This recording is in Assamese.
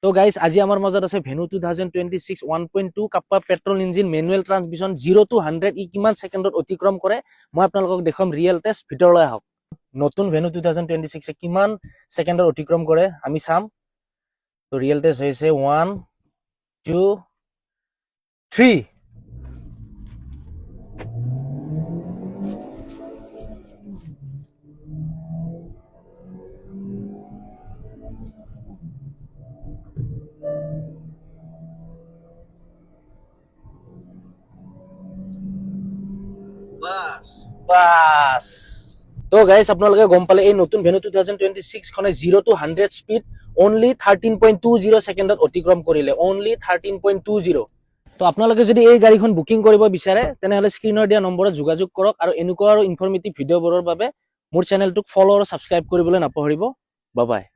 তো গাইজ আজি আমাৰ মাজত আছে venue 2026 1.2 kappa petrol engine manual transmission 0 to 100 ই কিমান ছেকেণ্ডত অতিক্ৰম কৰে মই আপোনালোকক দেখাম ৰিয়েল টেষ্ট ভিতৰলৈ আহক নতুন ভেনু 2026 কিমান ছেকেণ্ডত অতিক্ৰম কৰে আমি চাম তো ৰিয়েল টেষ্ট হৈছে 1 2 3 বাস তো গাইস আপোনালোকে গম পালে এই নতুন ভেনু 2026 খনে 0 to 100 স্পিড only 13.20 সেকেন্ডত অতিক্ৰম কৰিলে only 13.20 তো আপোনালোকে যদি এই গাড়ীখন বুকিং কৰিব বিচাৰে তেনেহলে স্ক্ৰিনৰ দিয়া নম্বৰত যোগাযোগ কৰক আৰু এনেকুৱা আৰু ইনফৰমেটিভ ভিডিঅ'বোৰৰ বাবে মোৰ চেনেলটোক ফলো আৰু সাবস্ক্ৰাইব কৰিবলৈ নাপাহৰিব বাই বাই